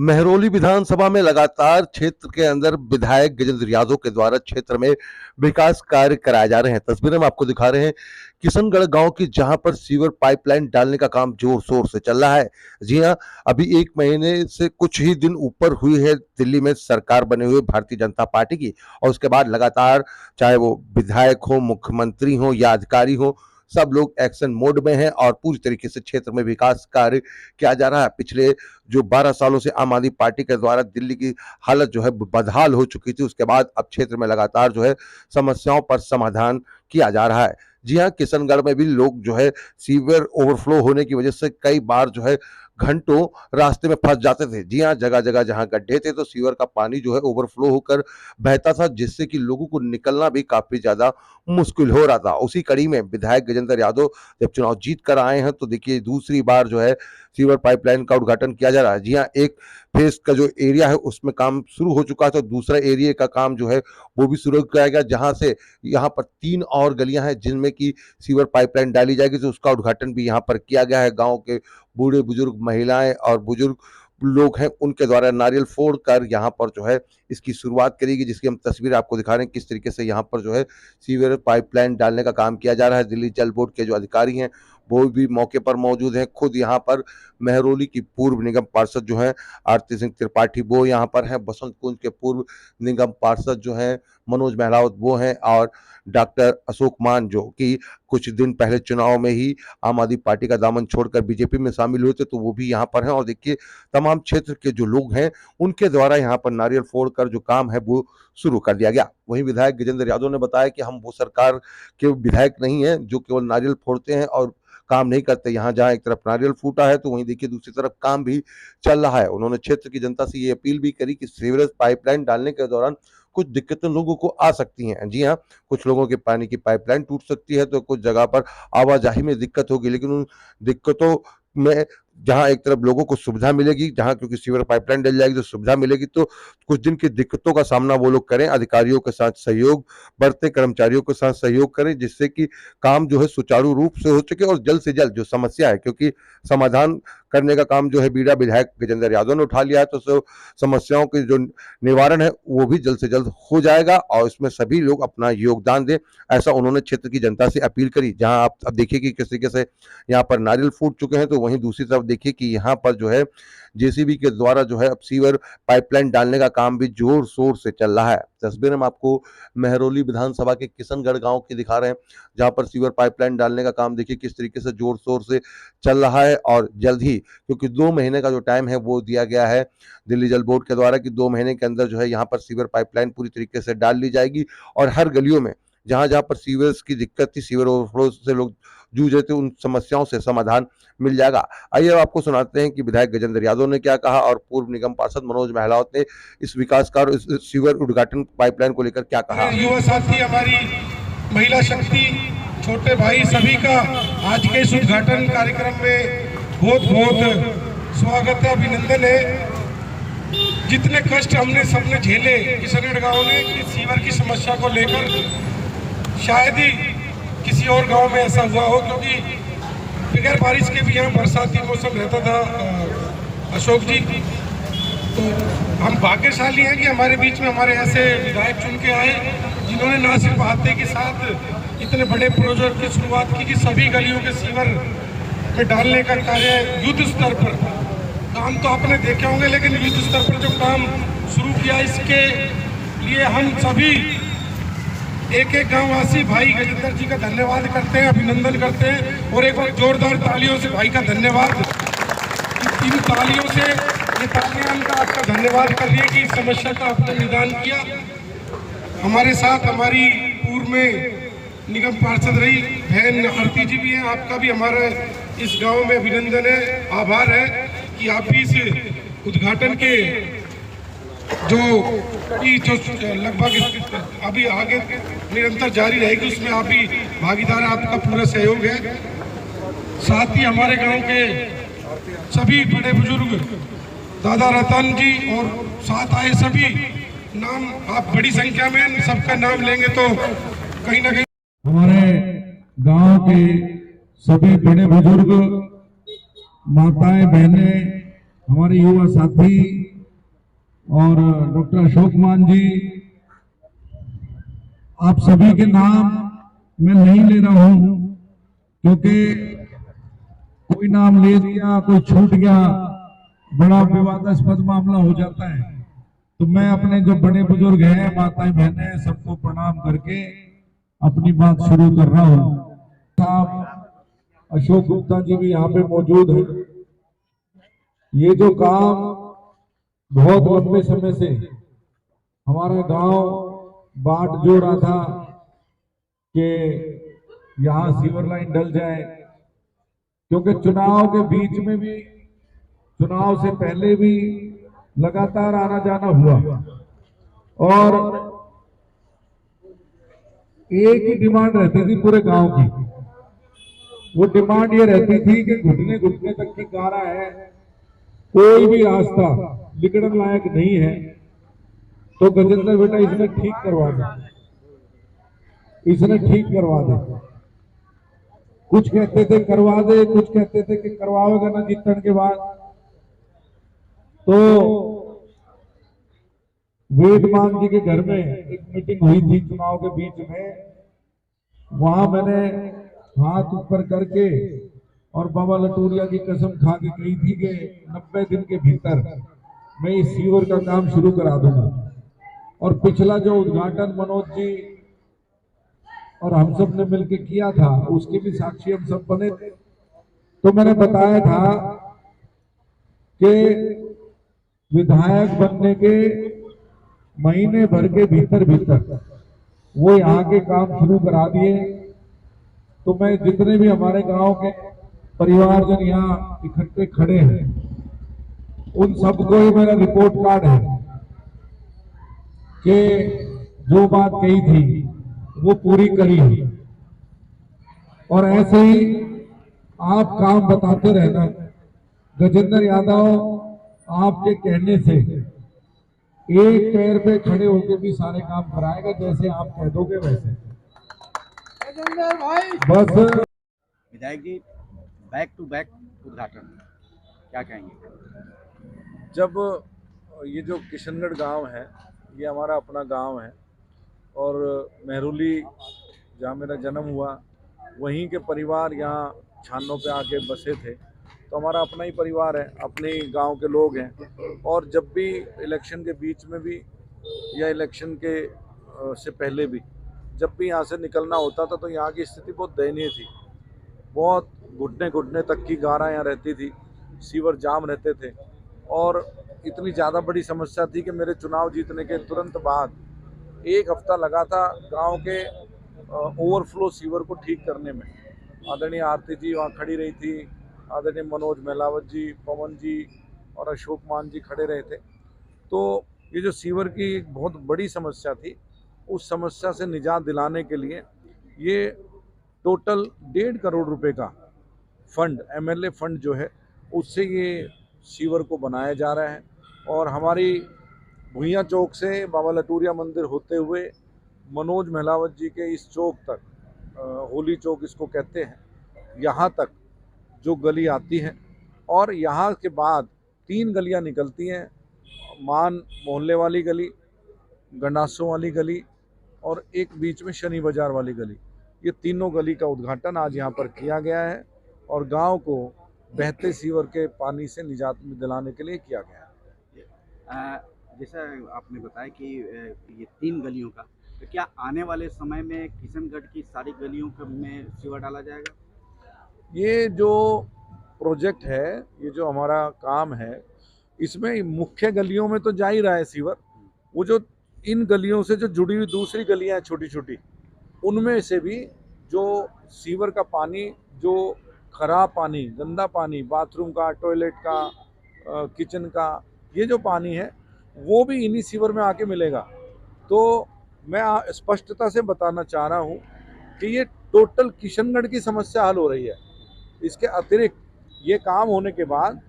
महरौली विधानसभा में लगातार क्षेत्र के अंदर विधायक गजेंद्र यादव के द्वारा क्षेत्र में विकास कार्य कराए जा रहे हैं। तस्वीरें हम आपको दिखा रहे हैं किशनगढ़ गांव की, जहां पर सीवर पाइपलाइन डालने का काम जोर शोर से चल रहा है। जी हां, अभी 1 महीने से कुछ ही दिन ऊपर हुई है दिल्ली में सरकार बने हुए भारतीय जनता पार्टी की, और उसके बाद लगातार चाहे वो विधायक हो, मुख्यमंत्री हो या अधिकारी हो, सब लोग एक्शन मोड में हैं और पूरी तरीके से क्षेत्र में विकास कार्य किया जा रहा है। पिछले जो 12 सालों से आम आदमी पार्टी के द्वारा दिल्ली की हालत जो है बदहाल हो चुकी थी, उसके बाद अब क्षेत्र में लगातार जो है समस्याओं पर समाधान किया जा रहा है। जी हाँ, किशनगढ़ में भी लोग जो है सीवर ओवरफ्लो होने की वजह से कई बार जो है घंटों रास्ते में फंस जाते थे। जी हाँ, जगह जगह जहाँ गड्ढे थे तो सीवर का पानी जो है ओवरफ्लो होकर बहता था, जिससे कि लोगों को निकलना भी काफी ज्यादा मुश्किल हो रहा था। उसी कड़ी में विधायक गजेंद्र यादव जब चुनाव जीत कर आए हैं तो देखिए दूसरी बार जो है सीवर पाइपलाइन का उद्घाटन किया जा रहा है। जी हाँ, एक फेज का जो एरिया है उसमें काम शुरू हो चुका है, तो दूसरा एरिया का काम जो है वो भी शुरू किया गया, जहां से यहाँ पर 3 और गलियां हैं जिनमें की सीवर पाइपलाइन डाली जाएगी, तो उसका उद्घाटन भी यहाँ पर किया गया है। गांव के बूढ़े बुजुर्ग, महिलाएं और बुजुर्ग लोग हैं, उनके द्वारा नारियल फोड़ कर यहाँ पर जो है इसकी शुरुआत करेगी, जिसकी हम तस्वीर आपको दिखा रहे हैं किस तरीके से यहाँ पर जो है सीवर पाइपलाइन डालने का काम किया जा रहा है। दिल्ली जल बोर्ड के जो अधिकारी हैं वो भी मौके पर मौजूद हैं। खुद यहाँ पर महरौली की पूर्व निगम पार्षद जो हैं आरती सिंह त्रिपाठी वो यहाँ पर हैं, बसंत कुंज के पूर्व निगम पार्षद जो हैं मनोज महलावत वो हैं, और डॉक्टर अशोक मान जो कि कुछ दिन पहले चुनाव में ही आम आदमी पार्टी का दामन छोड़कर बीजेपी में शामिल हुए थे, तो वो भी यहाँ पर हैं। और देखिए तमाम क्षेत्र के जो लोग हैं उनके द्वारा यहाँ पर नारियल फोड़कर जो काम है वो शुरू कर दिया गया। वहीं विधायक गजेंद्र यादव ने बताया कि हम वो सरकार के विधायक नहीं हैं जो केवल नारियल फोड़ते हैं और काम नहीं करते। यहाँ जहाँ एक तरफ नारियल फूटा है तो वहीं देखिए दूसरी तरफ काम भी चल रहा है। उन्होंने क्षेत्र की जनता से ये अपील भी करी कि सीवरेज पाइपलाइन डालने के दौरान कुछ दिक्कतें लोगों को आ सकती हैं। जी हाँ, कुछ लोगों के पानी की पाइपलाइन टूट सकती है, तो कुछ जगह पर आवाजाही में दिक्कत होगी, लेकिन उन दिक्कतों में जहाँ एक तरफ लोगों को सुविधा मिलेगी, जहाँ क्योंकि सीवर पाइपलाइन डल जाएगी तो सुविधा मिलेगी, तो कुछ दिन की दिक्कतों का सामना वो लोग करें, अधिकारियों के साथ सहयोग बरतें, कर्मचारियों के साथ सहयोग करें, जिससे कि काम जो है सुचारू रूप से हो सके और जल्द से जल्द जो समस्या है, क्योंकि समाधान करने का काम जो है बीड़ा विधायक गजेंद्र यादव ने उठा लिया है, तो समस्याओं के जो निवारण है वो भी जल्द से जल्द हो जाएगा और इसमें सभी लोग अपना योगदान दें, ऐसा उन्होंने क्षेत्र की जनता से अपील करी। जहां आप अब देखिए कि किस तरीके से यहाँ पर नारियल फूट चुके हैं, तो वहीं दूसरी तरफ देखिए कि यहाँ पर जो है जेसीबी के द्वारा जो है अब सीवर पाइपलाइन डालने का काम भी जोर शोर से चल रहा है। तस्वीर हम आपको महरौली विधानसभा के किशनगढ़ गांव की दिखा रहे हैं, जहां पर सीवर पाइपलाइन डालने का काम देखिए किस तरीके से जोर शोर से चल रहा है, और जल्द ही, क्योंकि 2 महीने का जो टाइम है वो दिया गया है दिल्ली जल बोर्ड के द्वारा कि 2 महीने के अंदर जो है यहाँ पर सीवर पाइपलाइन पूरी तरीके से डाल ली जाएगी, और हर गलियों में जहां जहां पर सीवर्स की दिक्कत थी, सीवर ओवरफ्लो से लोग जूझ रहे थे, उन समस्याओं से समाधान मिल जाएगा। आइए अब आपको सुनाते हैं कि विधायक गजेंद्र यादव ने क्या कहा और पूर्व निगम पार्षद मनोज महलावत ने इस विकास कार्य, इस सीवर उद्घाटन पाइपलाइन को लेकर क्या कहा। युवा साथी, हमारी महिला शक्ति, छोटे भाई सभी का आज के इस उद्घाटन कार्यक्रम में बहुत बहुत स्वागत है, अभिनंदन है। जितने कष्ट हमने सबने झेले किशनगढ़ गांव ने कि सीवर की समस्या को लेकर, शायद ही किसी और गांव में ऐसा हुआ हो, क्योंकि बगैर बारिश के भी यहाँ बरसाती मौसम रहता था। अशोक जी, तो हम भाग्यशाली हैं कि हमारे बीच में हमारे ऐसे विधायक चुन के आए जिन्होंने ना सिर्फ आते के साथ इतने बड़े प्रोजेक्ट की शुरुआत की कि सभी गलियों के सीवर में डालने का कार्य युद्ध स्तर पर, काम तो आपने देखे होंगे, लेकिन युद्ध स्तर पर जो काम शुरू किया इसके लिए हम सभी एक एक गांववासी भाई गजेंद्र जी का धन्यवाद करते हैं, अभिनंदन करते हैं, और एक बार जोरदार तालियों से भाई का धन्यवाद। इन तालियों से, ये तालियां का आपका धन्यवाद कर रही है कि इस समस्या का आपने निदान किया। हमारे साथ हमारी पूर्व में निगम पार्षद रही बहन आरती जी भी हैं, आपका भी हमारा इस गांव में अभिनंदन है, आभार है कि आप भी इस उद्घाटन के जो लगभग अभी आगे निरंतर जारी रहेगी उसमें आप भी भागीदार, आपका पूरा सहयोग है। साथ ही हमारे गांव के सभी बड़े बुजुर्ग, दादा रतन जी और साथ आए सभी नाम, आप बड़ी संख्या में सबका नाम लेंगे तो कहीं ना कहीं हमारे गांव के सभी बड़े बुजुर्ग, माताएं, बहनें, हमारे युवा साथी और डॉक्टर अशोक मान जी, आप सभी के नाम मैं नहीं ले रहा हूं क्योंकि कोई नाम ले दिया, कोई छूट गया, बड़ा विवादास्पद मामला हो जाता है। तो मैं अपने जो बड़े बुजुर्ग हैं, माताएं बहनें, सबको प्रणाम करके अपनी बात शुरू कर रहा हूं। साहब अशोक गुप्ता जी भी यहाँ पे मौजूद है। ये जो काम बहुत लंबे समय से हमारा गांव बाट जो रहा था कि यहाँ सीवर लाइन डल जाए, क्योंकि चुनाव के बीच में भी, चुनाव से पहले भी लगातार आना जाना हुआ और एक ही डिमांड रहती थी पूरे गांव की। वो डिमांड ये रहती थी कि घुटने घुटने तक की गारा है, कोई भी रास्ता निकलने लायक नहीं है, तो गजेंद्र बेटा इसने ठीक करवा दे, इसने ठीक करवा दे। कुछ कहते थे करवा दे, कुछ कहते थे कि करवाओगे ना जीतने के बाद। तो वेदमान जी के घर में एक मीटिंग हुई थी चुनाव के बीच में, वहां मैंने हाथ ऊपर करके और बाबा लटूरिया की कसम खा के कही थी कि 90 दिन के भीतर मैं इस सीवर का काम शुरू करा दूंगा। और पिछला जो उद्घाटन मनोज जी और हम सब ने मिलकर किया था, उसके भी साक्षी हम सब बने थे। तो मैंने बताया था कि विधायक बनने के महीने भर के भीतर भीतर वो यहाँ के काम शुरू करा दिए। तो मैं जितने भी हमारे गांव के परिवारजन यहाँ इकट्ठे खड़े हैं, उन सबको ही मेरा रिपोर्ट कार्ड है कि जो बात कही थी वो पूरी करी है। और ऐसे ही आप काम बताते रहना। गजेंद्र यादव आपके कहने से एक पैर पे खड़े होकर भी सारे काम कराएगा, जैसे आप कह दोगे वैसे। बस विधायक जी, बैक टू बैक उद्घाटन, क्या कहेंगे? जब ये जो किशनगढ़ गांव है, ये हमारा अपना गांव है और मेहरुली जहाँ मेरा जन्म हुआ, वहीं के परिवार यहाँ छानों पे आके बसे थे। तो हमारा अपना ही परिवार है, अपने ही गांव के लोग हैं। और जब भी इलेक्शन के बीच में भी या इलेक्शन के से पहले भी जब भी यहाँ से निकलना होता था तो यहाँ की स्थिति बहुत दयनीय थी। बहुत घुटने घुटने तक की गारा यहाँ रहती थी, सीवर जाम रहते थे और इतनी ज़्यादा बड़ी समस्या थी कि मेरे चुनाव जीतने के तुरंत बाद एक हफ्ता लगा था गांव के ओवरफ्लो सीवर को ठीक करने में। आदरणीय आरती जी वहाँ खड़ी रही थी, आदरणीय मनोज मेलावत जी, पवन जी और अशोक मान जी खड़े रहे थे। तो ये जो सीवर की एक बहुत बड़ी समस्या थी, उस समस्या से निजात दिलाने के लिए ये टोटल 1.5 करोड़ रुपए का फंड, एमएलए फंड जो है, उससे ये सीवर को बनाया जा रहा है। और हमारी भुइयाँ चौक से बाबा लटूरिया मंदिर होते हुए मनोज मेहलावत जी के इस चौक तक, होली चौक इसको कहते हैं, यहाँ तक जो गली आती है और यहाँ के बाद 3 गलियाँ निकलती हैं, मान मोहल्ले वाली गली, गंडासों वाली गली और एक बीच में शनि बाजार वाली गली। ये तीनों गली का उद्घाटन आज यहाँ पर किया गया है और गांव को बहते सीवर के पानी से निजात दिलाने के लिए किया गया है। जैसा आपने बताया कि ये 3 गलियों का, तो क्या आने वाले समय में किशनगढ़ की सारी गलियों में सीवर डाला जाएगा? ये जो प्रोजेक्ट है, ये जो हमारा काम है, इसमें मुख्य गलियों में तो जा ही रहा है सीवर। वो जो इन गलियों से जो जुड़ी हुई दूसरी गलियां हैं छोटी छोटी, उनमें से भी जो सीवर का पानी, जो खराब पानी, गंदा पानी, बाथरूम का, टॉयलेट का, किचन का, ये जो पानी है वो भी इन्हीं सीवर में आके मिलेगा। तो मैं स्पष्टता से बताना चाह रहा हूँ कि ये टोटल किशनगढ़ की समस्या हल हो रही है। इसके अतिरिक्त ये काम होने के बाद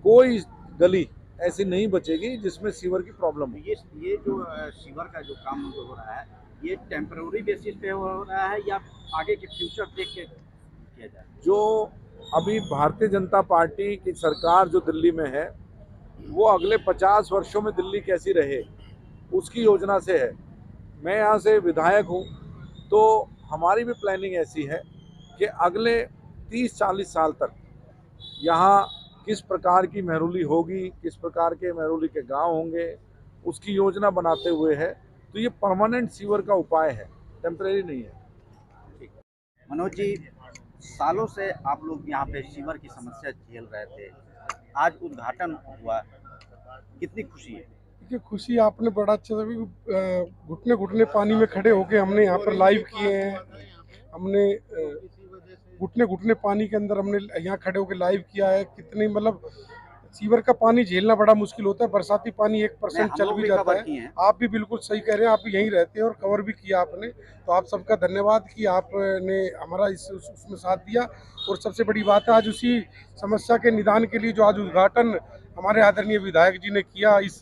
कोई गली ऐसी नहीं बचेगी जिसमें सीवर की प्रॉब्लम हो। ये जो सीवर का जो काम जो हो रहा है, ये टेम्पररी बेसिस पे हो रहा है या आगे के फ्यूचर देख के किया जाए? जो अभी भारतीय जनता पार्टी की सरकार जो दिल्ली में है, वो अगले 50 वर्षों में दिल्ली कैसी रहे, उसकी योजना से है। मैं यहाँ से विधायक हूँ, तो हमारी भी प्लानिंग ऐसी है कि अगले 30-40 साल तक यहाँ किस प्रकार की मेहरुली होगी, किस प्रकार के मेहरुली के गांव होंगे, उसकी योजना बनाते हुए है। तो ये परमानेंट सीवर का उपाय है, टेम्परेरी नहीं है। मनोज जी, सालों से आप लोग यहाँ पे सीवर की समस्या झेल रहे थे, आज उद्घाटन हुआ, कितनी खुशी है? देखिए, खुशी आपने बड़ा अच्छा सा भी घुटने घुटने पानी में खड़े होके हमने यहाँ पर लाइव किए हैं। हमने घुटने घुटने पानी के अंदर हमने यहाँ खड़े होके लाइव किया है। कितनी मतलब सीवर का पानी झेलना बड़ा मुश्किल होता है। बरसाती पानी 1% चल भी जाता है। आप भी बिल्कुल सही कह रहे हैं, आप भी यहीं रहते हैं और कवर भी किया आपने, तो आप सबका धन्यवाद कि आपने हमारा उसमें साथ दिया। और सबसे बड़ी बात है, आज उसी समस्या के निदान के लिए जो आज उद्घाटन हमारे आदरणीय विधायक जी ने किया इस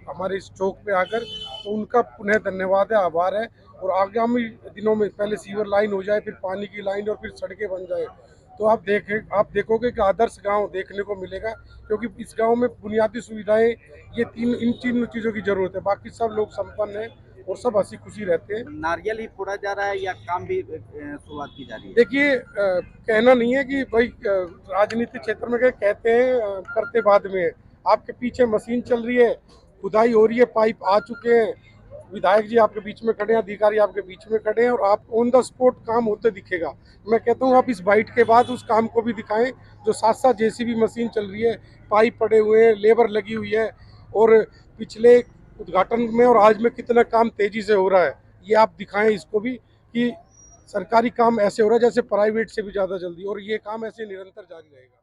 हमारे इस चौक पे आकर, तो उनका पुनः धन्यवाद है, आभार है। और आगामी दिनों में पहले सीवर लाइन हो जाए, फिर पानी की लाइन और फिर सड़कें बन जाए, तो आप देखोगे कि आदर्श गांव देखने को मिलेगा। क्योंकि इस गांव में बुनियादी सुविधाएं इन तीन चीज़ों की जरूरत है, बाकी सब लोग संपन्न हैं और सब हंसी खुशी रहते हैं। नारियल ही फोड़ा जा रहा है या काम भी शुरुआत की जा रही है? देखिए, कहना नहीं है कि भाई राजनीति क्षेत्र में कहते हैं करते बाद में। आपके पीछे मशीन चल रही है, खुदाई हो रही है, पाइप आ चुके हैं, विधायक जी आपके बीच में खड़े हैं, अधिकारी आपके बीच में खड़े हैं, और आप ऑन द स्पॉट काम होते दिखेगा। मैं कहता हूँ आप इस बाइट के बाद उस काम को भी दिखाएं जो साथ साथ जेसीबी मशीन चल रही है, पाइप पड़े हुए हैं, लेबर लगी हुई है, और पिछले उद्घाटन में और आज में कितना काम तेजी से हो रहा है, ये आप दिखाएं इसको भी कि सरकारी काम ऐसे हो रहा है जैसे प्राइवेट से भी ज़्यादा जल्दी, और ये काम ऐसे निरंतर जारी रहेगा।